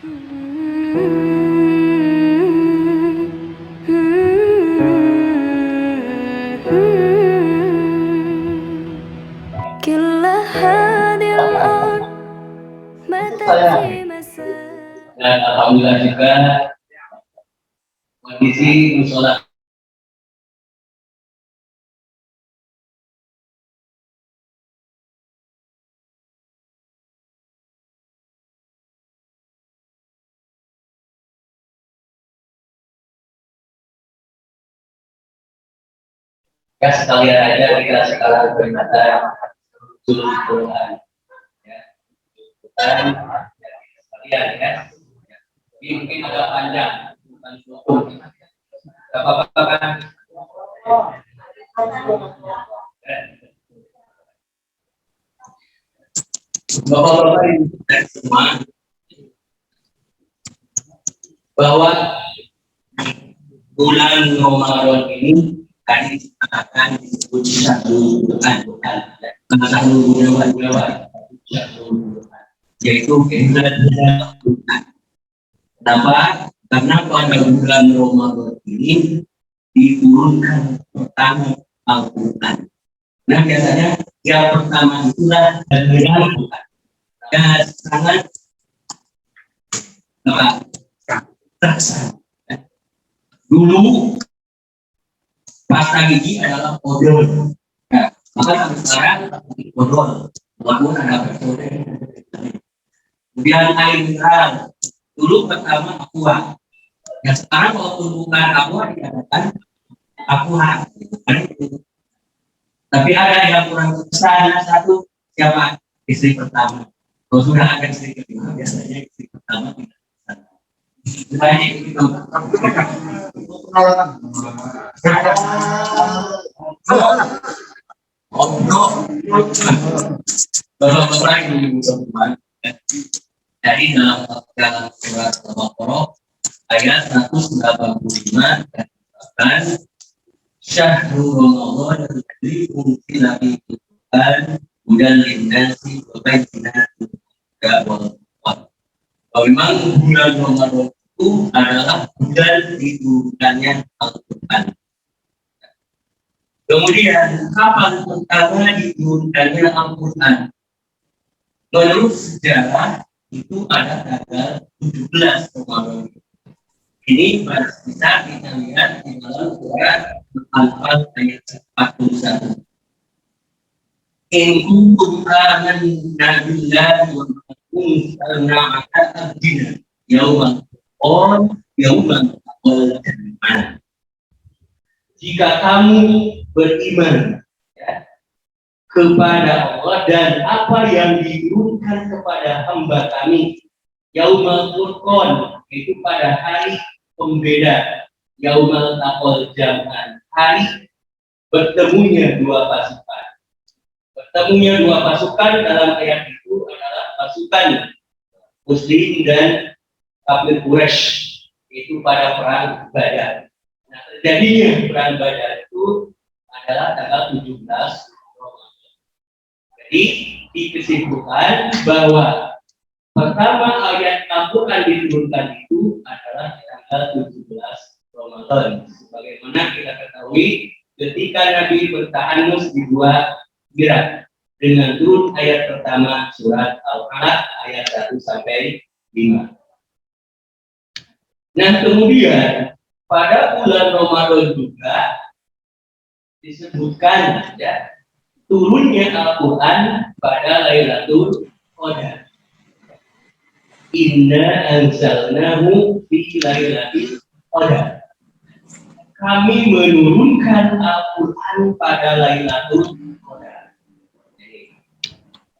Dan alhamdulillah juga kondisi musola ya sekalian aja kita sekarang beribadah seluruh Quran ya dan sekalian ya. Ini mungkin agak panjang bukan 20 gak apa-apa kan. Bapak-bapak ibu dan semua bahwa bulan Ramadan ini tadi akan disebut satu bulan yaitu bulan. Kenapa? Karena pada bulan Ramadan ini diturunkan pertama Al-Quran. Nah biasanya yang pertama itulah Al-Quran. Dan sangat terasa. Dulu pasta gigi adalah odol. Nah, maka sekarang odol. Walaupun ada metode. Kemudian air mineral. Dulu pertama aqua. Ya sekarang walaupun bukan aqua dikatakan aqua. Tapi ada yang kurang besar satu siapa? Istri pertama. Kalau sudah ada istri kedua biasanya istri pertama tidak besar. Banyak itu. Bapak-bapak ibu semua. Dari dalam surat Al-Baqarah ayat 185 dan Syahrul Ramadan alladzi unzila fihi al-Qur'an hudan lin-nasi wa bayyinatin minal huda. Memang bulan Ramadan itu adalah bulan diturunkannya Al-Qur'an. Kemudian kapan pertama diturunkannya Al-Qur'an? Menurut sejarah itu ada tanggal 17 Ramadan. Ini bisa kita lihat di dalam surat Al-Anfal ayat 41. In kuntum amantum billahi wa kuntum ta'buduna yauman qiyamah. Jika kamu beriman ya, kepada Allah dan apa yang diturunkan kepada hamba kami Yaumal Furqan, itu pada hari pembeda, Yaumal Taqal Jam'an, hari bertemunya dua pasukan. Bertemunya dua pasukan dalam ayat itu adalah pasukan Muslim dan kafir Quraisy, itu pada perang Badar. Nah, terjadinya perang Badar itu adalah tanggal 17 Ramadan. Jadi dikesimpulan bahwa pertama ayat Al-Quran diturunkan itu adalah tanggal 17 Ramadan. Sebagaimana kita ketahui ketika Nabi bertahanus di Gua Hira dengan turun ayat pertama surat Al-Alaq ayat 1 sampai 5. Nah kemudian pada bulan Ramadan juga disebutkan ya turunnya Al-Quran pada Lailatul Qadar. Inna anzalnahu fi lailatul qadar. Kami menurunkan Al-Quran pada Lailatul Qadar.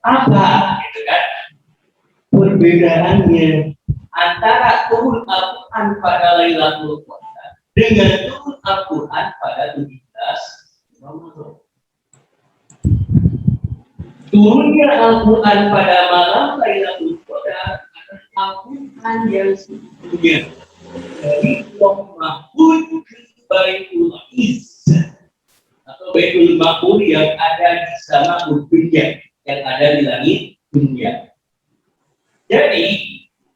Apa gitu kan? Perbedaannya antara turun Al-Quran pada Lailatul Qadar dengan turun Al-Quran pada 17 Ramadan. Turunnya Al-Quran pada malam Lailatul Qadar Al-Quran yang sebelumnya dari Lauh Mahfuz ke Baitul Izzah atau Baitul Ma'mur yang ada di sama dunia, yang ada di langit dunia. Jadi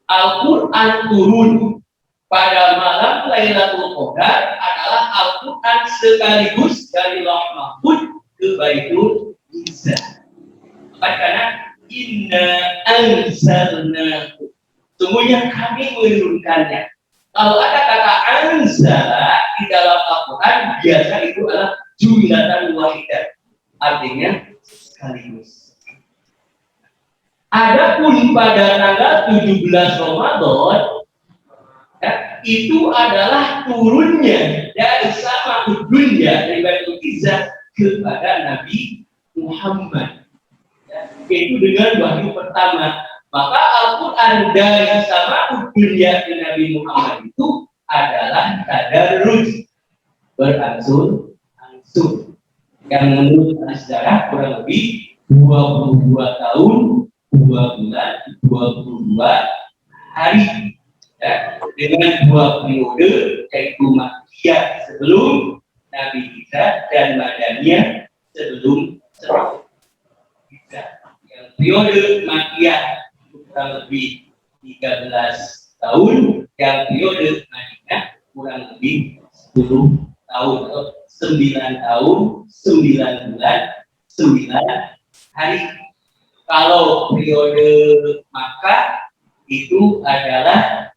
Al-Quran turun pada malam Lailatul Qadar adalah Al-Quran sekaligus dari Lauh Mahfuz ke Baitul Izzah. Karena inna anzalnahu, sungguhnya kami menurunkannya. Kalau ada kata anzala di dalam Al-Quran, biasa itu adalah jumlatan wahidah, artinya sekaligus. Adapun pada tanggal 17 Ramadan, ya, itu adalah turunnya dari sama dunia dari Baitul Izzah kepada Nabi Muhammad, ya, yaitu dengan wahyu pertama. Maka Al-Quran dari sama dunia ke Nabi Muhammad itu adalah tadarruj, berangsur-angsur, yang menurut sejarah kurang lebih 22 tahun 2 bulan 22 hari, ya, dengan 2 periode, yaitu Makkiyah sebelum Nabi Isa dan Madaniyah sebelum Isa. Yang periode Makkiyah kurang lebih 13 tahun, yang periode Madinah kurang lebih 10 tahun atau 9 tahun 9 bulan 9 hari. Kalau periode Makkah itu adalah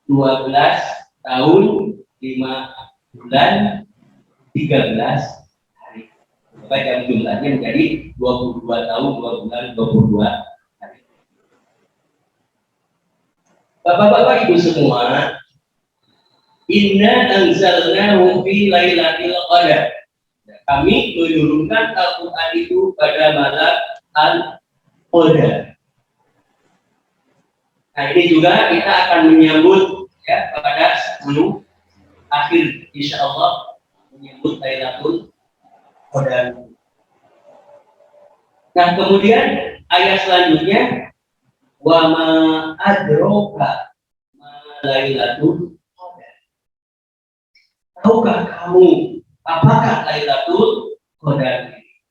12 tahun 5 bulan 13 hari. Maka jumlahnya menjadi 22 tahun 2 bulan 22 hari. Bapak-bapak Ibu semua, inna anzalnahu fi lailatul qadar. Kami menurunkan Al-Quran itu pada malam Al-Qadar. Nah, ini juga kita akan menyambut, ya, pada 10 akhir insya Allah menyambut Lailatul Qadar. Nah, kemudian ayat selanjutnya, wa ma adroka ma Lailatul Qadar. Tahukah kamu apakah Lailatul Qadar ini?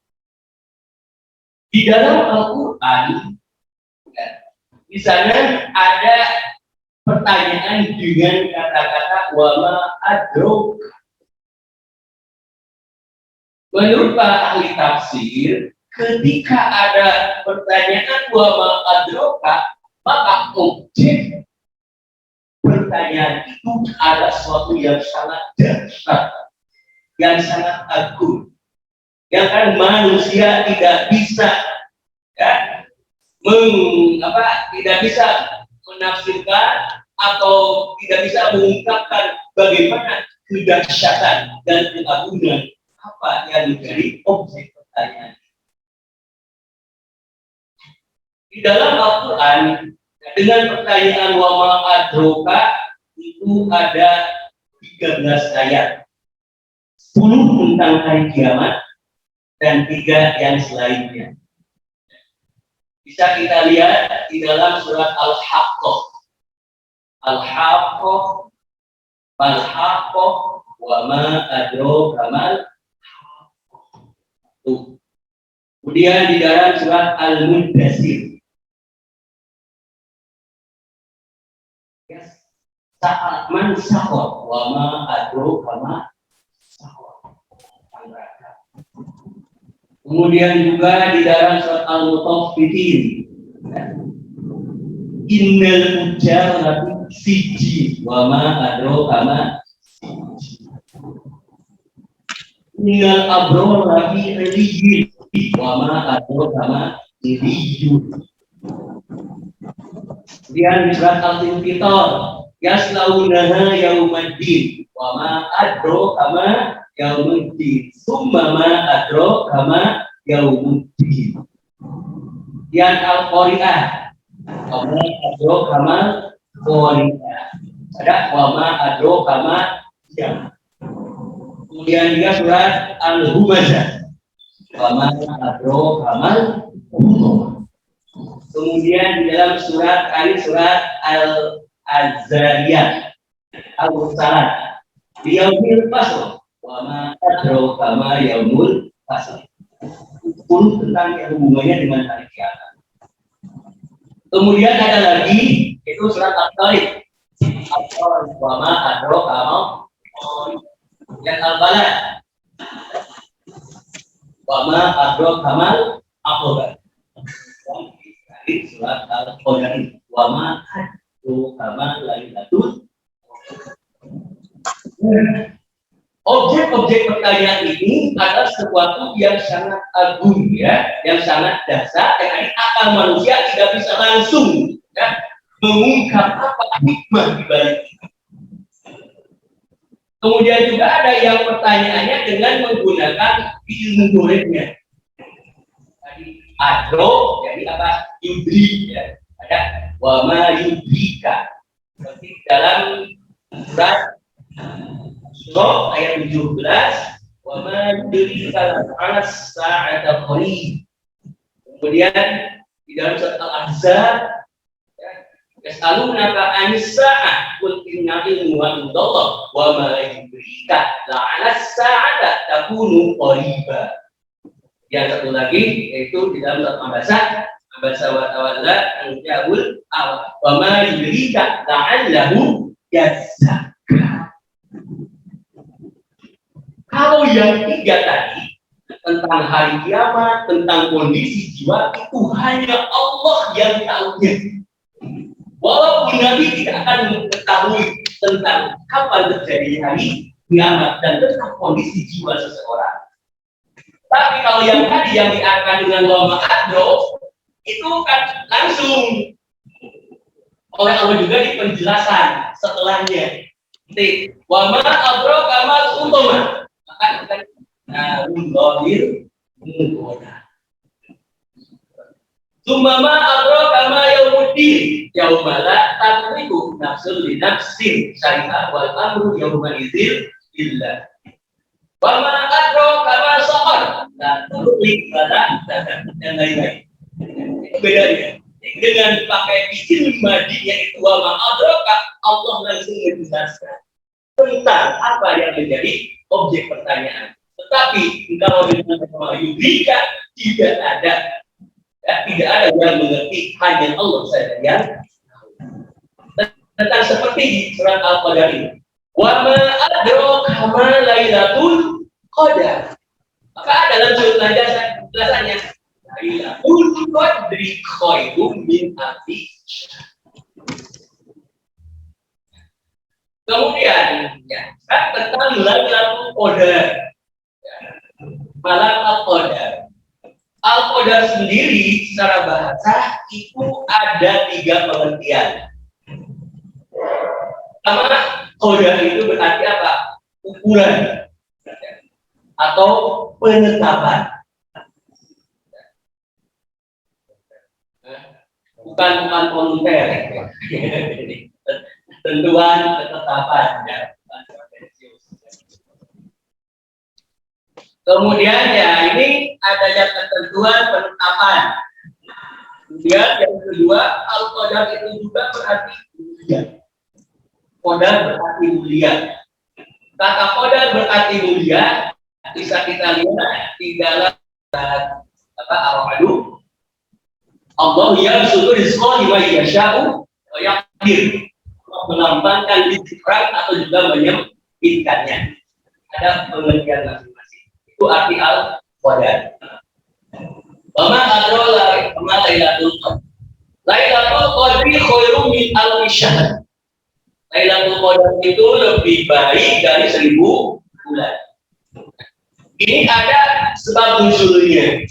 Di dalam Al-Quran, ya, di sana ada pertanyaan dengan kata-kata wa ma adrok. Menurut para ahli tafsir, ketika ada pertanyaan wa ma adroka, maka objek pertanyaan itu ada sesuatu yang sangat dahsyat, yang sangat agung, yang kan manusia tidak bisa, ya, tidak bisa menafsirkan atau tidak bisa mengungkapkan bagaimana kedahsyatan dan keagungan apa yang menjadi objek pertanyaan. Di dalam Al-Quran, dengan pertanyaan wa ma adroka itu ada 13 ayat. 10 tentang hari kiamat dan 3 yang selainnya. Bisa kita lihat di dalam surat Al-Haqqah. Al-Haqqah, Al-Haqqah, wa ma adroka mal Haqqah. Kemudian di dalam surat Al-Muddatsir. Saat man sahur, wa ma adroka mal Kemudian juga di dalam surat Al-Mutaffifin, innal mujarrati siji wa ma adroka ma siji. Innal abrara fi rijin wa ma adroka ma rijin. Kemudian di surat Al-Infitar, yaslaunaha yaumaddin wa ma adroka ma yaumuddin, summa ma adroka ma yaumuddin. Yang Al-Qari'ah, wa ma adroka ma Qari'ah. Ada wa ma adroka ma jam. Kemudian juga surat Al-Humazah, wa ma adroka ma Humazah. Kemudian di dalam surat Al-Zariyat, Al-Mursalat, yaumil fasl, wa ma adroka ma yaumul fasl. 10 tentang yang hubungannya dengan hari kiamat. Kemudian ada lagi itu surat Al-Talib. Wama adro kamal dan al-balad. Wama adro kamal akobar. Surat Al-Qadar. Wama adro kamal lailatul. Objek-objek pertanyaan ini adalah sesuatu yang sangat agung, ya, yang sangat dasar, dan akal manusia tidak bisa langsung, ya, mengungkap apa hikmah di balik itu. Kemudian juga ada yang pertanyaannya dengan menggunakan ilmu muridnya. Tadi adro, jadi apa? Yudri, ya. Ada wama yudrika. Seperti dalam surat Surah ayat 17, wa ma yudrika la'ana as-sa'ata qarib. Kemudian di dalam surat Al-Ahzab, yas'alunaka 'anis sa'ah qul inna ilmuha 'indallah wa ma yudrika la'ana as-sa'ata takunu qariba. Yang satu lagi yaitu di dalam surat Al-Baqarah wa tawalla an ja'ul wa ma yudrika la'allahu yazakka. Kalau yang tiga tadi tentang hari kiamat, tentang kondisi jiwa, itu hanya Allah yang tahunya. Walaupun Nabi tidak akan mengetahui tentang kapan terjadi hari kiamat dan tentang kondisi jiwa seseorang. Tapi kalau yang tadi yang diangkat dengan wama adro itu kan langsung oleh Allah juga di penjelasan setelahnya. Wama adro kamal untoma. Maka undahir menggoda. Sumama adro kama yaumuddin yaumala tamliku nafsun li nafsin syai'an wal amru yauma idzil illa. Wama adro kama saqar la tulik pada dan lain-lain. Bedanya dengan pakai fi'il madinya itu wama adro Allah langsung menjelaskan tentang apa yang menjadi objek pertanyaan. Tetapi kalau dengan yudrika tidak ada, ya, tidak ada yang mengerti, hanya Allah saja yang tahu. Tentang seperti di surat Al-Qadar ini. Wa ma adraka ma lailatul qadar. Maka dalam surat penjelasannya lailatul qadri khairum min alfi syahr. Kemudian ya, tentang Lailatul Qadar. Malam Al-Qadar. Al-Qadar sendiri secara bahasa itu ada 3 pengertian. Pertama, Qadar itu berarti apa? Ukuran atau penetapan. Bukan volunteer. Tentuan ketetapan, ya. Kemudian ya ini adanya ketentuan penetapan. Kemudian yang kedua, Al-Qadar itu juga berarti mulia. Qadar berarti mulia. Kata Qadar berarti mulia bisa kita lihat di dalam Al-Madu. Allah yabsutu rizqa liman yasha'u wa yaqdir. Melambangkan dikran atau juga menyempitkannya. Ada pengertian masing-masing. Itu arti Al-Qadar. Wama adrola kama lailatul qadar. Lailatul qadri khairum min alfi syahr. Lailatul qadar itu lebih baik dari 1000 bulan. Ini ada sebab nuzulnya.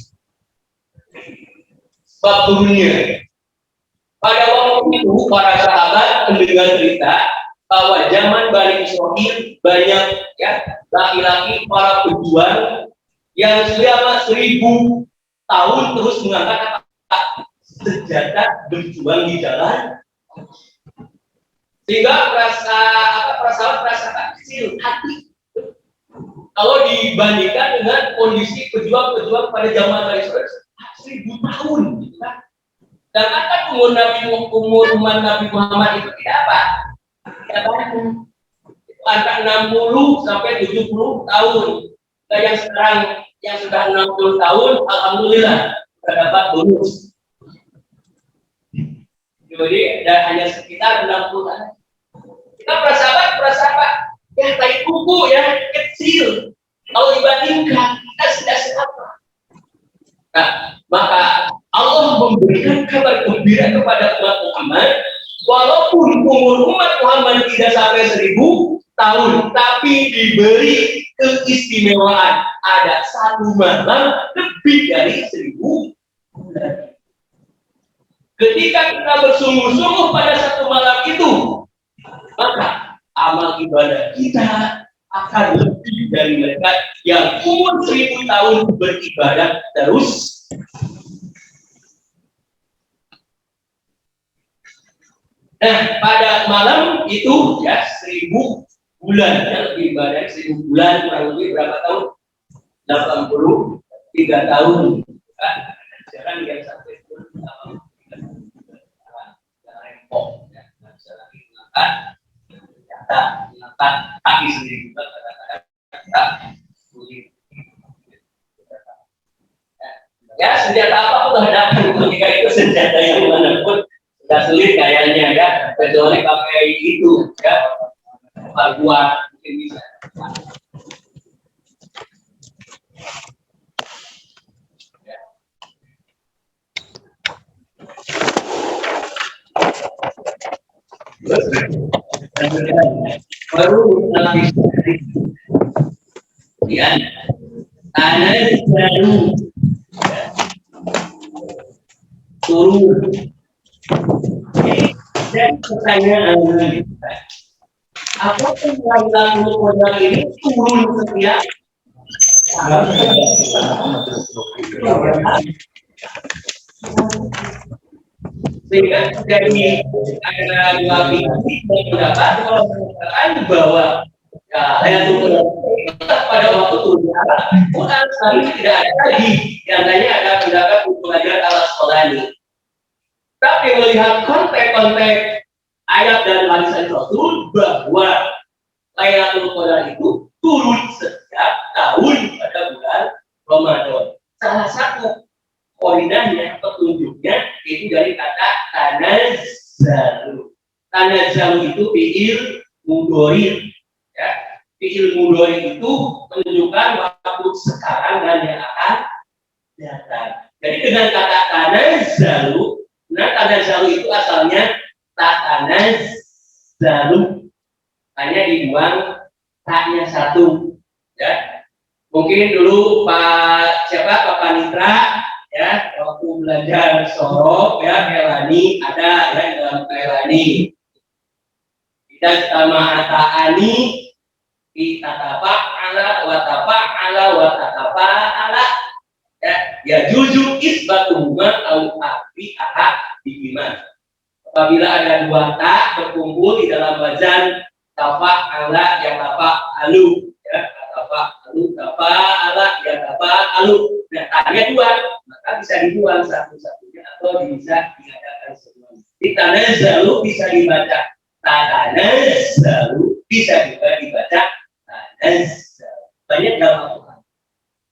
Sebab turunnya. Pada waktu itu para sahabat mendengar cerita bahwa zaman Bani Israil banyak, ya, laki-laki para pejuang yang selama 1000 tahun terus mengangkat senjata berjuang di jalan, sehingga para sahabat merasa kecil hati kalau dibandingkan dengan kondisi pejuang-pejuang pada zaman Bani Israil 1000 tahun, gitu kan? Dan kata umur umat Nabi Muhammad itu tidak apa? Tidak banyak. Antara 60 sampai 70 tahun. Dan yang sekarang yang sudah 60 tahun, alhamdulillah sudah dapat bonus. Jadi hanya sekitar 60 hari. Kita merasa apa? Ya tai kuku ya kecil. Kalau dibandingkan kita sudah seapa. Nah, maka Allah memberikan kabar gembira kepada umat Muhammad, walaupun umur umat Muhammad tidak sampai 1000 tahun, tapi diberi keistimewaan. Ada satu malam lebih dari 1000 bulan. Ketika kita bersungguh-sungguh pada satu malam itu, maka amal ibadah kita akan lebih dari mereka yang umur 1000 tahun beribadah terus. Nah, pada malam itu ya 1000 bulan, ya, lebih banyak 1000 bulan, kurang lebih berapa tahun? 83 tahun. Kan? Jarang yang sampai 10 tahun. Mengangkat kaki sendiri juga kadang-kadang kita sulit. Ya senjata apa pun hadapan ketika itu senjata yang mana pun sudah sulit kayaknya ya, kecuali pakai itu ya, buat mungkin bisa. Baru lebih ya tanah baru turun. Dan pertanyaan apakah yang modal ini turun setiap sehingga dari ada dua visi yang mendapat mengatakan bahwa ya Lailatul Qadar pada waktu turun Quran sekali tidak ada lagi yang lainnya ada pendapat pengajaran Al-Asqalani. Tapi melihat konteks-konteks ayat dan hadis Rasul bahwa Lailatul Qadar itu turun setiap tahun pada bulan Ramadan. Salah satu koordinatnya, petunjuknya itu dari kata tanazzalu. Tanazzalu itu fi'il mudhari, ya. Fi'il mudhari itu menunjukkan waktu sekarang dan yang akan datang. Jadi dengan kata tanazzalu, nah tanazzalu itu asalnya tatanazzalu, hanya dibuang taknya satu, ya. Mungkin dulu Pak Panitra ya waktu belajar sorok ya Melani ada ya dalam Melani kita sama ataani kita tapak ala ya jujur isbatuhuma au api aha digiman. Apabila ada dua tak berkumpul di dalam wazan tapak ala yang tapak alu ya tapak ala yang tapak alu. Nah, taknya dua, maka bisa dibuang satu-satunya atau bisa diadakan semua. Di tanazzalu bisa dibaca tanazzalu, bisa juga dibaca tanazzalu. Banyak dalam Al-Quran.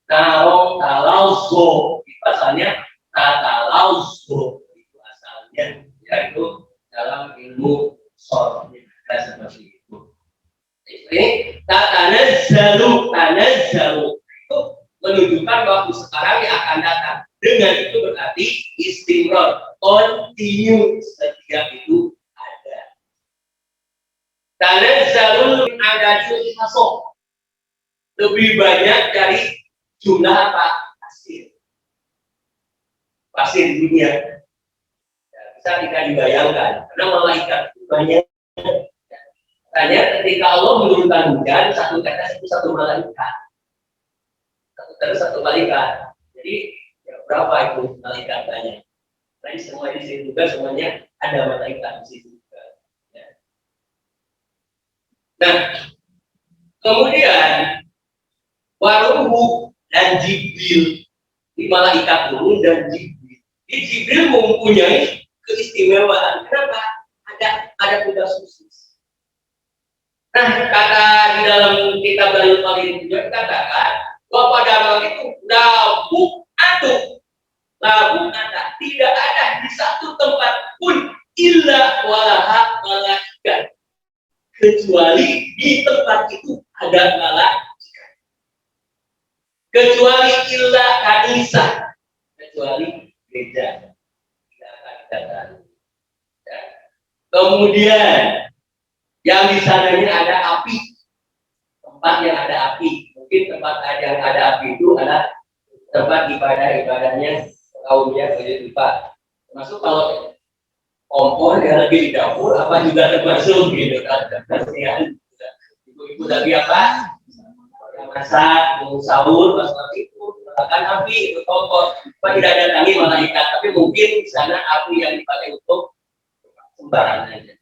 Talauzo, itu asalnya talauzo, itu asalnya, yaitu dalam ilmu sorofnya ada seperti itu. Ini tanazzalu itu menunjukkan waktu sekarang yang akan datang. Dengan itu berarti istimror, continue, setiap itu ada. Tanazzalul adadul hasab, lebih banyak dari jumlah apa? Pasir dunia. Ya, bisa tidak dibayangkan, karena malaikat itu banyak. Tanya ketika Allah menurunkan hujan, satu tetes itu satu malaikat. Satu malaikat. Jadi ya, berapa itu malaikat banyak? Nah, semua di sini juga semuanya ada malaikat di situ juga. Ya. Nah, kemudian Waruhu dan Jibril, di malaikat turun dan Jibril. Di Jibril mempunyai keistimewaan. Kenapa? Ada tugas khusus. Nah, kata di dalam kitab Al-Qalim juga dikatakan bahwa pada malam itu labuk ada tidak ada di satu tempat pun illa walaha malaikat, kecuali di tempat itu ada malaikat, kecuali illa kanisa, kecuali gereja tidak akan datang. Ya. Kemudian yang di sananya ada api, tempat yang ada api, mungkin tempat yang ada api itu adalah tempat ibadahnya kaumnya begitu Pak. Termasuk kalau kompor yang lagi di dapur apa juga termasuk gitu kan, kasihan ibu-ibu lagi apa yang masak, mau sahur, masak itu bahkan api itu kompor, Pak tidak datangi malaikat, tapi mungkin di sana api yang dipakai untuk sembarangan aja.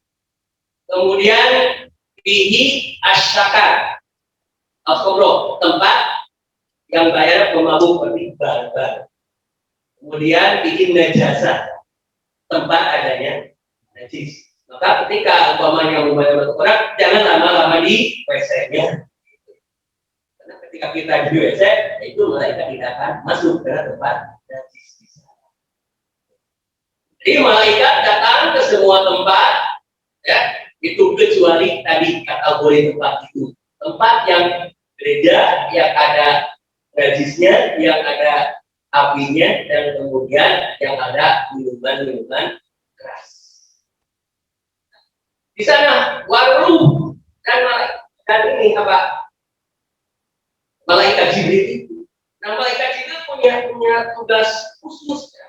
Kemudian fihi asyakar al-kubro, tempat yang bayar pemabuk seperti bar-bar. Kemudian bikin najasa, tempat adanya najis. Maka ketika umpamanya membayar satu orang, jangan lama-lama di WC-nya. Karena ketika kita di WC, itu malaikat tidak akan masuk ke tempat najis. Jadi malaikat datang ke semua tempat, ya, itu kecuali tadi kategori tempat itu. Tempat yang gereja, yang ada najisnya, yang ada apinya, dan kemudian yang ada minuman-minuman keras. Di sana waruh dan malaikat, dan ini apa? Malaikat Jibril itu. Nah, malaikat Jibril punya tugas khusus. Ya.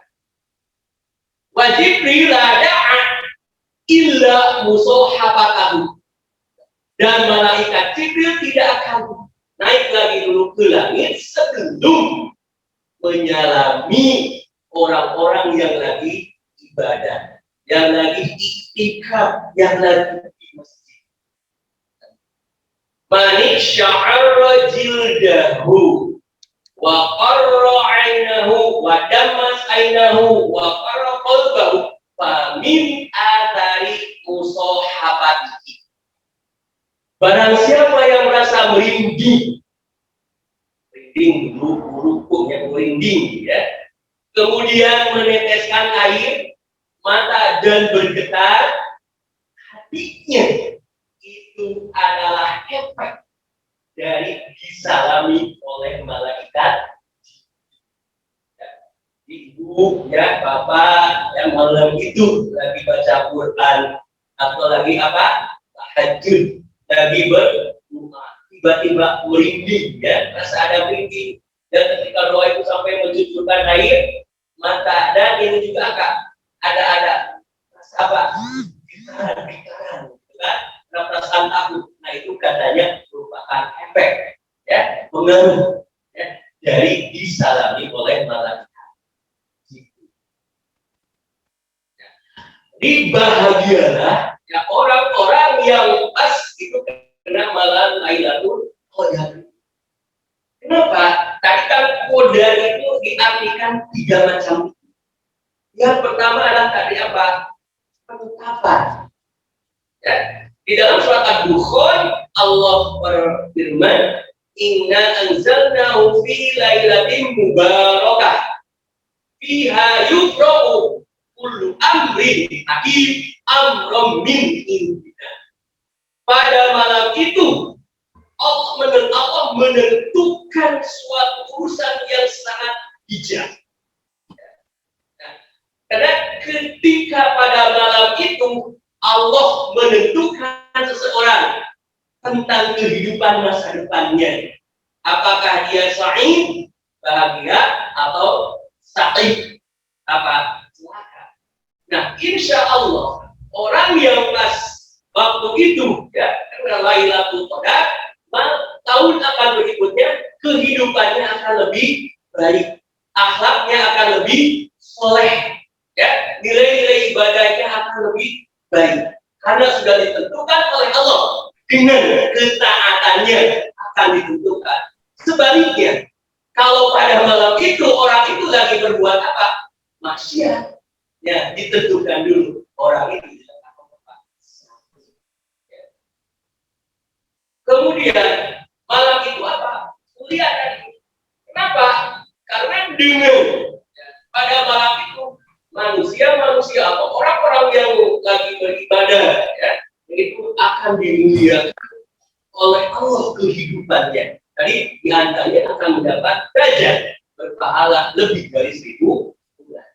Wa Jibril da'a illa musohabatahu. Dan malaikat Jibril tidak akan naik lagi dulu ke langit sebelum menyalami orang-orang yang lagi ibadah, yang lagi iktikaf, yang lagi di masjid. Manik sya'arra jildahu wa qarra 'ainahu wa dammas 'ainahu wa qarra qalbahu fa min athari musahabatihi. Barang siapa yang merasa merinding bulu-bulu yang merinding, ya. Kemudian meneteskan air mata dan bergetar, hatinya itu adalah efek dari disalami oleh malaikat. Ibu, ya, bapak yang malam itu lagi baca Quran atau lagi apa? Tahajud, lagi berdoa, tiba-tiba merinding, ya, rasa ada merinding, dan ketika doa itu sampai mencucurkan air mata, dan ini juga ada rasa apa? Gitaran, kan? Perasaan takut. Nah, itu katanya merupakan efek, ya, pengaruh, ya, dari disalami oleh malaikat. Jadi bahagialah ya orang-orang yang pas itu kena malam Lailatul Qadar. Kenapa? Tadi kan qadar itu diartikan 3 macam. Yang pertama adalah tadi apa? Penetapan. Ya. Di dalam surat Ad-Dukhan Allah berfirman, "Inna anzalnahu fi lailatin mubarakah fiha yufraqu kullu amrin hakim amrum min indina." Pada malam itu Allah menentukan suatu urusan yang sangat bijak. Karena ketika pada malam itu Allah menentukan seseorang tentang kehidupan masa depannya. Apakah dia sa'id, bahagia, atau sa'id, apa? Celaka. Nah, insya Allah orang yang pas waktu itu, ya, karena Lailatul Qadar, tahun akan berikutnya kehidupannya akan lebih baik, akhlaknya akan lebih soleh, ya, nilai-nilai ibadahnya akan lebih baik, karena sudah ditentukan oleh Allah dengan ketaatannya akan ditentukan. Sebaliknya, kalau pada malam itu orang itu lagi berbuat apa? Maksiat, ya, ditentukan dulu orang itu. Kemudian malam itu apa? Kuliah tadi. Kenapa? Karena dengan pada malam itu manusia atau orang-orang yang akan dimuliakan oleh Allah kehidupannya. Jadi di antaranya akan mendapat derajat berpahala lebih dari 1000 bulan.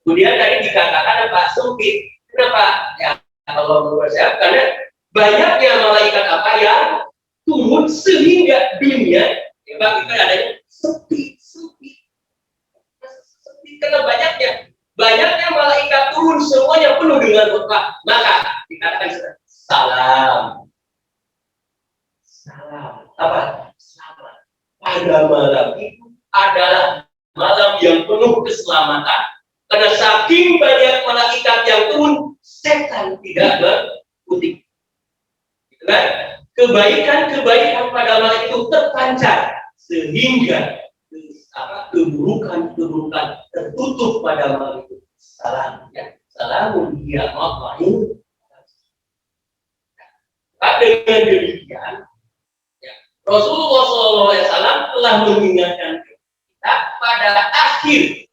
Kemudian tadi dikatakan apa? Sempit. Kenapa? Ya, kalau menurut saya, karena banyaknya malaikat apa yang turun sehingga dunia, ya Pak, itu adanya sepi. Karena banyaknya malaikat turun semuanya penuh dengan berkah, maka dikatakan salam apa? Selamat. Pada malam itu adalah malam yang penuh keselamatan. Karena saking banyak malaikat yang turun, setan tidak berkutik. Gitu kan? Kebaikan pada malam itu terpancar sehingga keburukan tertutup pada malam itu. Salam, ya. Salamun hiya matla'in. Dengan demikian, ya, Rasulullah SAW telah mengingatkan kita pada akhir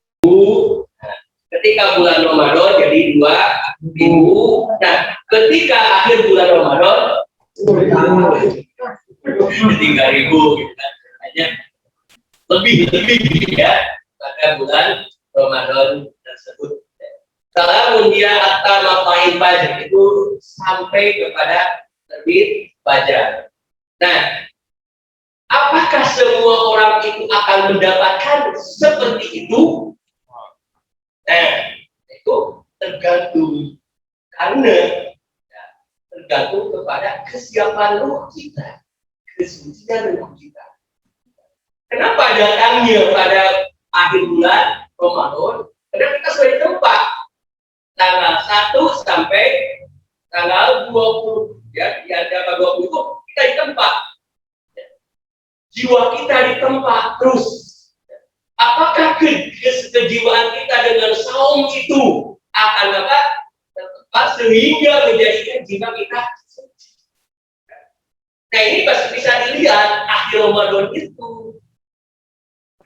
ketika bulan Ramadan jadi 2000. Nah, ketika akhir bulan Ramadan 3000 gitu kan. Hanya lebih ya pada bulan Ramadan tersebut. Salamun dia hatta matla'il fajr itu sampai kepada terbit fajar. Nah, apakah semua orang itu akan mendapatkan seperti itu? Nah, itu tergantung karena ya, tergantung kepada kesiapan roh kita, kesucian roh kita. Kenapa datangnya pada akhir bulan Ramadan? Karena kita sudah di tempat tanggal 1 sampai tanggal 20, ya, di antara 20 itu kita di tempat. Jiwa kita di tempat terus. Apakah kejiwaan kita dengan saum itu akan apa? Tepat sehingga menjadikan jiwa kita suci. Nah, ini pasti bisa dilihat akhir Ramadan itu.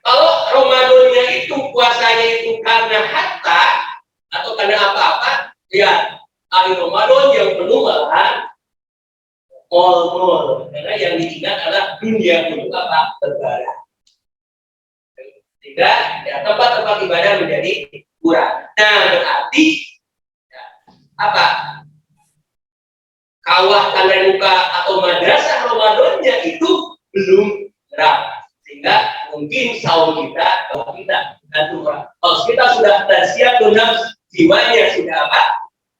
Kalau Ramadannya itu puasanya itu karena hatta atau karena apa-apa, ya akhir Ramadan yang penuh malahan mal. Karena yang diingat adalah dunia penuh apa? Berbarang. Sehingga ya, tempat-tempat ibadah menjadi kurang. Nah, berarti ya, apa? Kawah tanda muka atau madrasah Ramadannya itu belum gerak. Sehingga mungkin saum kita, kalau kita gantung orang. Kalau kita sudah siap benar, jiwanya sudah apa?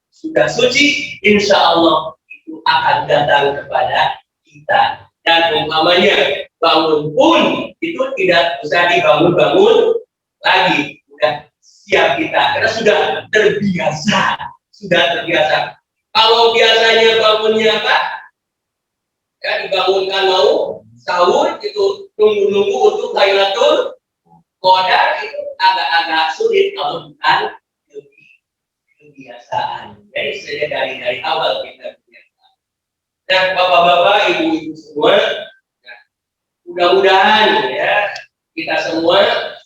Sudah suci, insya Allah itu akan datang kepada kita. Dan umpamanya bangun pun itu tidak usah dibangun-bangun lagi. Sudah siap kita, karena sudah terbiasa. Kalau biasanya bangunnya apa? Ya, dibangunkan mau sahur itu nunggu untuk Lailatul Qadar itu agak-agak sulit kalau bukan kebiasaan. Jadi sudah dari awal kita biasa. Dan bapak-bapak, ibu-ibu semua, ya, mudah-mudahan ya kita semua ya,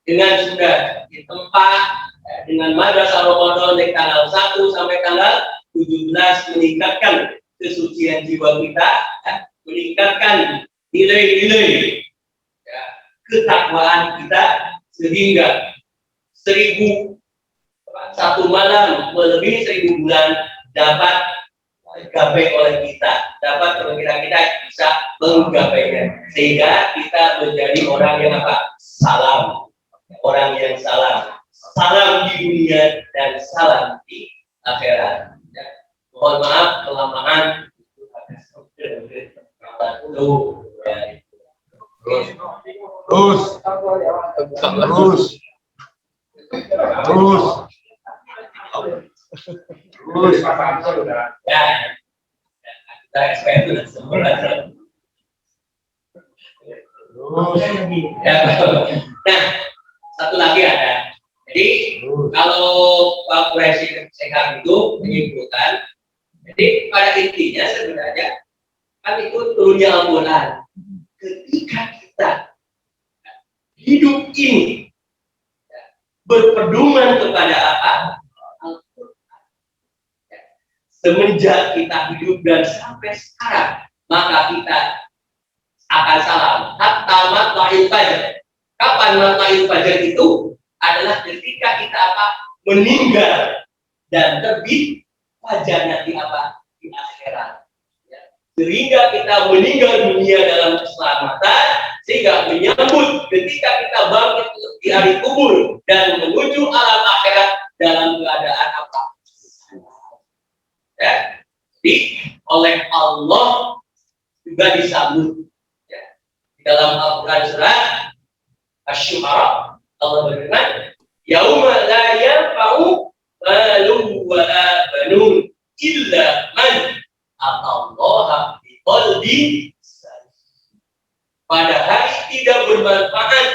dengan sudah di tempat ya, dengan madrasah Ramadan dari tanggal 1 sampai tanggal 17 meningkatkan kesucian jiwa kita, ya, meningkatkan nilai-nilai ya, ketakwaan kita sehingga 1 malam melebihi 1000 bulan dapat digapai oleh kita, dapat perkiraan kita bisa menggapainya sehingga kita menjadi orang yang apa? Orang yang salam di dunia dan salam di akhirat. Ya. Mohon maaf kelamaan. Terus ya kita expect itu semua ya. Nah, satu lagi ada. Jadi kalau Pak Presiden Sekar itu menyimpulkan, jadi pada intinya sebenarnya kan itu turunnya Al-Quran. Ketika kita hidup ini berpedoman kepada apa? semenjak kita hidup dan sampai sekarang, maka kita akan salam hatta matla'il fajr. Kapan matla'il fajr itu? Adalah ketika kita meninggal dan terbit fajar nanti di akhirat. Ya. Sehingga kita meninggal dunia dalam keselamatan, sehingga menyambut ketika kita bangkit di hari kubur dan menuju alam akhirat dalam keadaan ya. Jadi oleh Allah juga disambut. Ya. Di dalam Al-Quran surah Asy-Syu'ara Allah berfirman, "Yauma la yanfa'u malun wa la banun illa man atallaha biqalbin salim." Pada hari tidak bermanfaat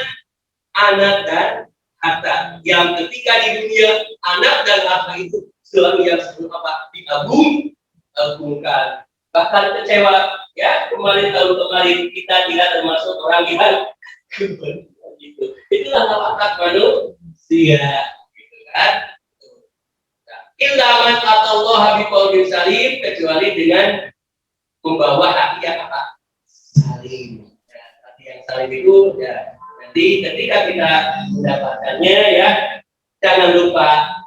anak dan harta. Yang ketika di dunia anak dan harta itu selalu yang diagung-agungkan. Bahkan kecewa, ya tahun kemarin kita tidak termasuk orang yang gitu. Itulah watak manusia, gitu kan? Illa man atallaha biqalbin salim, kecuali dengan membawa hati yang salim. Ya, hati yang salim itu ya. Nanti ketika kita mendapatkannya ya, jangan lupa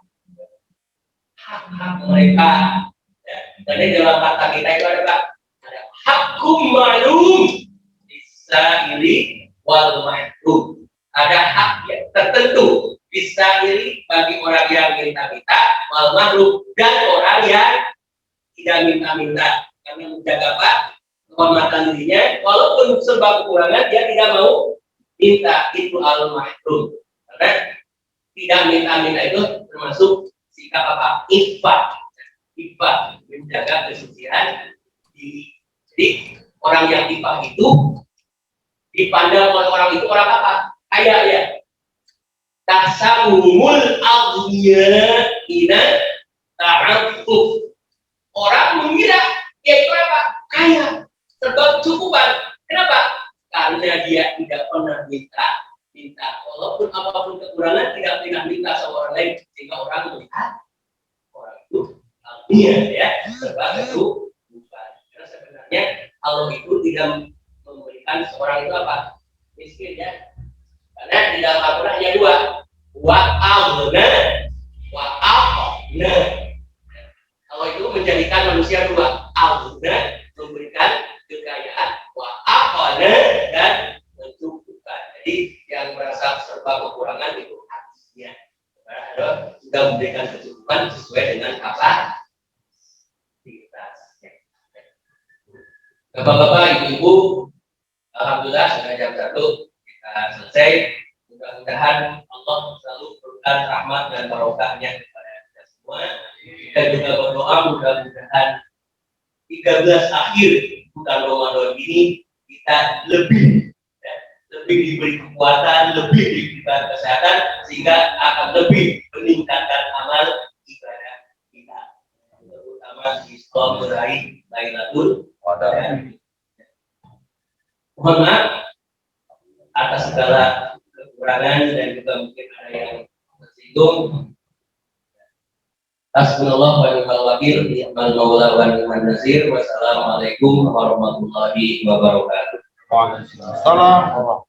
hak-hak mereka. Ya, jadi dalam kata kita itu ada hakum ma'lum lisaili wal mahrum. Ada hak yang tertentu bisa iri bagi orang yang minta-minta, wal mahrum, dan orang yang tidak minta-minta, karena menjaga kehormatan dirinya, walaupun serba kekurangan dia tidak mau minta, itu al mahrum. Karena tidak minta-minta itu termasuk sikap ifat, menjaga kesucian diri. Jadi orang yang ifat itu dipandang oleh orang itu orang kaya ya. Tasawumul aghniya ina ta'affuf. Orang mengira dia itu kaya, serba cukupan. Kenapa? Karena dia tidak pernah minta. Walaupun apapun kekurangan tidak minta sama orang lain, sehingga orang melihat orang itu aghniya ya, serba cukupan. Karena sebenarnya Allah itu tidak memberikan seorang itu miskin ya. Karena di dalam Al-Quran hanya dua, wa'alna, wa'alna. Allah itu menjadikan manusia dua, alna, memberikan kekayaan, wa'alna, dan mencukupkan. Jadi yang merasa serba kekurangan itu hatinya. Karena sudah memberikan kecukupan sesuai dengan kapasitasnya. Bapak-bapak, ibu-ibu, alhamdulillah sudah jam 1 kita selesai. Mudah-mudahan Allah selalu berikan rahmat dan barokahnya kepada kita semua. Kita juga berdoa mudah-mudahan 13 akhir bulan Ramadan ini kita lebih diberi kekuatan, lebih diberikan kesehatan, sehingga akan lebih meningkatkan amal ibadah kita, terutama di sekolah meraih Lailatul Qadar. Mohon maaf atas segala kekurangan dan juga mungkin ada yang tersinggung. Hasbunallah wa ni'mal wakil, ni'mal maula wa ni'man nasir. Wassalamualaikum warahmatullahi wabarakatuh. Waalaikumsalam.